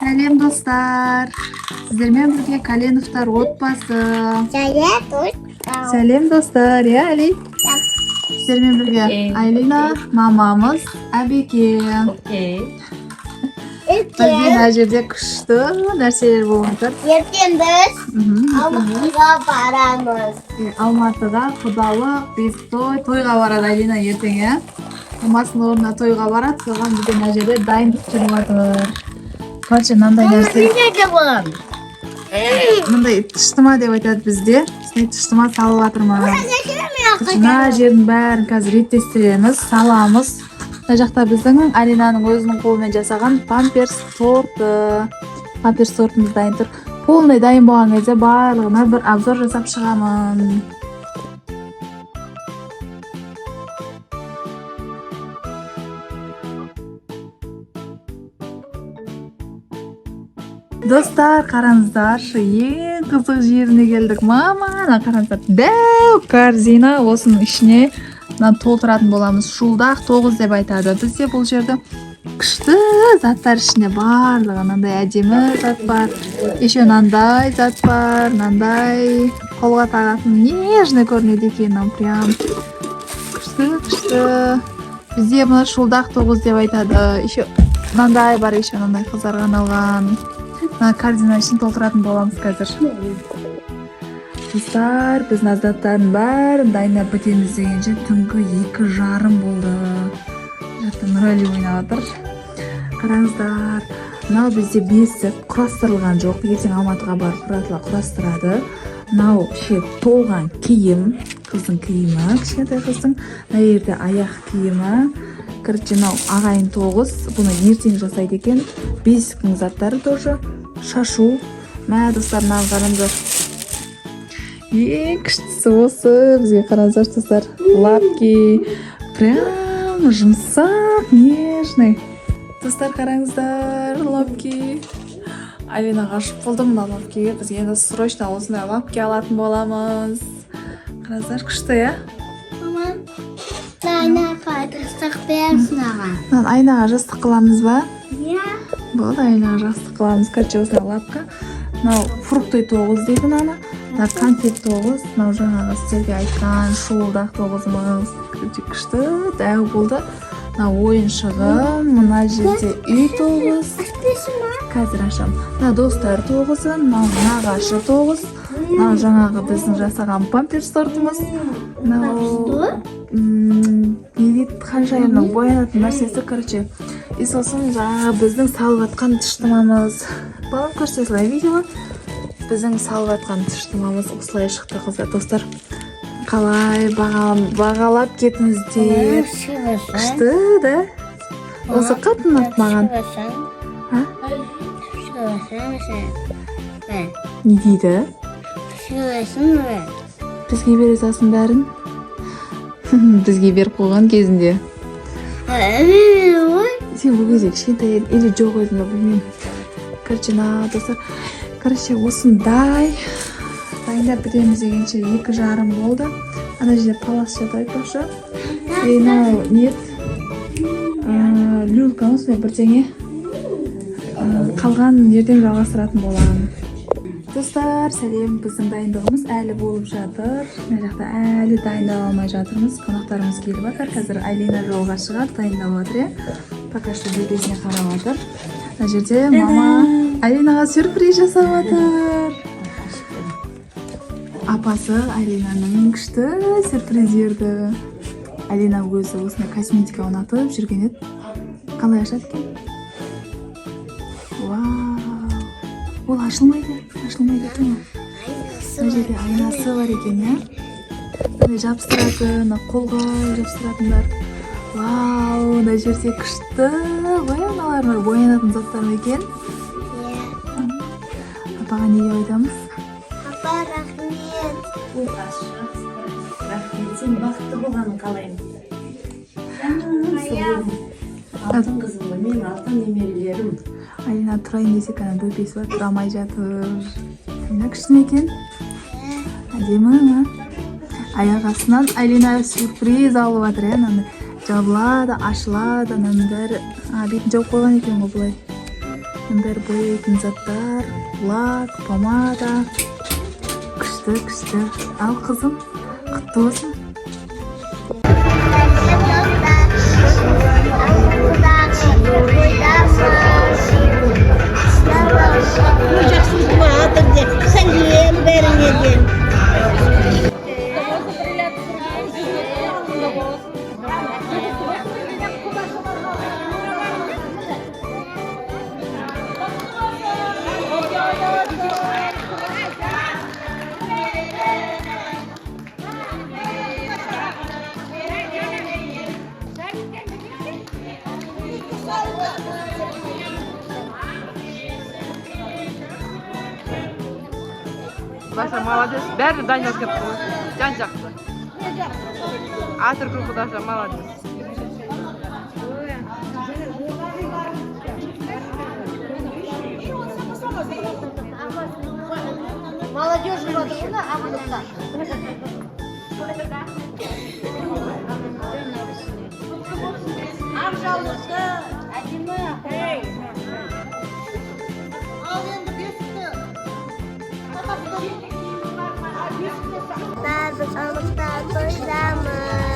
Сәлем достар. Сіздермен бірге Каленовтар отбасы. Сәлем достар. Али. Сіздермен бірге Айлина, мамамыз, Әбеке. Бізде мына жерде күшті нәрселер болып жатыр. Ертең біз Алматыға барамыз. Алматыға құдалық, тойға барады Айлина ертең, Мамасының орнына тойға барады, соған бізде мына жерде дайындық жүріп жатыр. Короче, мынандай нәрсе. Мындай тыштыма деп айтады бізде. Тыштыма салып жатырмыз. Мына жердің бәрін қазір реттестіреміз, саламыз. Мына жақта біздің Алинаның өзінің қолымен жасаған памперс торты. Памперс тортымыз дайын тұр. Полный дайын болған кезде барлығына бір обзор жасап шығамын. Достар, қараңыздар, ең қызық жеріне келдік. Мама, қараңыздар, дәу корзина, осының ішіне толтыратын боламыз. Шулдақ 9 деп айтады. Бізде бұл жерде күшті заттар ішінде барлығы, мынандай әдемі зат бар. Еще мынандай зат бар, мынандай қолға тағатын нежный көрінеді екен, прям күшті. Бізде мұны шулдақ 9 деп айтады. Еще мынандай бар, еще мынандай қыздарға арналған. Корзина ішін толтыратын боламыз қазір. Достар, біз заттардың бәрін дайындап бітеміз дегенше түнгі 2:30 болды. Жатыр Нұрали ойнап жатыр. Қараңыздар, мынау бізде бесі құрастырылған жоқ. Ертең Алматыға барып құрастырады. Мынау толған киім, қыздың киімі, кішкентай қыздың. Мына жерде аяқ киімі. Короче, мынау ағайын 9, бұны ертең жасайды екен. Бесіктің заттары тоже. Шашу. Мә, достар, мына қараңыздар. Ең күштісі осы. Бізге қараңыздар, достар. Лапки. Прям жұмсақ, нежный. Достар, қараңыздар, лапки. Алина ғашық болды мына лапкиге. Бізге енді срочно осындай лапки алатын боламыз. Қараңыздар, күшті, Мама, айнаға жастық берсін аға. Айнаға жастық қыламыз ба? Болды, айнаға жастық қыламыз. Короче, осындай лапка. Мынау фрукты 9 дейді мынаны. Мынау конфет 9. Мынау жаңағы сіздерге айтқан шуылдақ 9-мыз. Күшті, дәу болды. Мынау ойыншығы. Мына жерде үй 9. Қазір ашам. Мына достар 9, мынау нағашы 9. Мынау жаңағы біздің жасаған памперс тортымыз. Мынау ханшайымның боянатын нәрсесі, короче. И сосын жаңағы біздің салып атқан тыштымамыз. Балам, көрсетілай видео. Біздің салып атқан тыштымамыз осылай шықты, қыздар. Достар, қалай бағалап кетіңіздер. Күшті, да? Осы қатын атмаған. Не дейді? Бізге бере салсын бәрін. Бізге беріп қойған кезінде. Сен бұл кезде кішкентай или жоқ өзімді білмеймін. Короче, достар, осындай дайындап бітеміз дегенше 2:30 болды. Ана жерде палас жатайды бақша. Мынау нет. Люлька осындай бірдеңе. Қалған ертең жалғастыратын боламын. Достар, сәлем, біздің дайындығымыз әлі болып жатыр. Мына жақта әлі дайындала алмай жатырмыз. Қонақтарымыз келіп жатыр. Қазір Айлина жолға шығады, дайындап жатыр. Пока что бебесіне қарап жатыр. Мына жерде мама Айлинаға сюрприз жасап жатыр. Апасы Айлинаның күшті сюрприз берді. Айлина өзі осындай косметика ұнатып жүрген еді. Қалай ашады екен? Ол ашылмайды тұңы. Мына жерде айнасы бар екен, жабыстыратын, қолға жабыстыратындар. Вау, мына жерде күшті бояналар, боянатын заттар екен. Апаға не деп айтамыз? Апа, рахмет. Рахмет, сен бақытты болғанын қалаймын. Алтын қызым, мен алтын немерелерім. Алина тұрайын десе кәне бөпесі бар, тұрамай жатыр. Мына күшті екен? Әдемі, аяқ астынан Алина сюрприз алып жатыр, жабылады, ашылады, бәрі бетін жауып қойған екен ғой бұлай. Ендер бояйтын заттар, лак, помада. Күшті. Ал қызым, құтты болсын. Сәлем беріңеден. Даша молодец. Бәрі дайын өзгеп қойды. Жан жақты. Атыр группа Даша молодец. Молодежь ватырына амандықта. Амжалысы, әдемі. Ал енді бесікті. Бәрі салықта тойлама.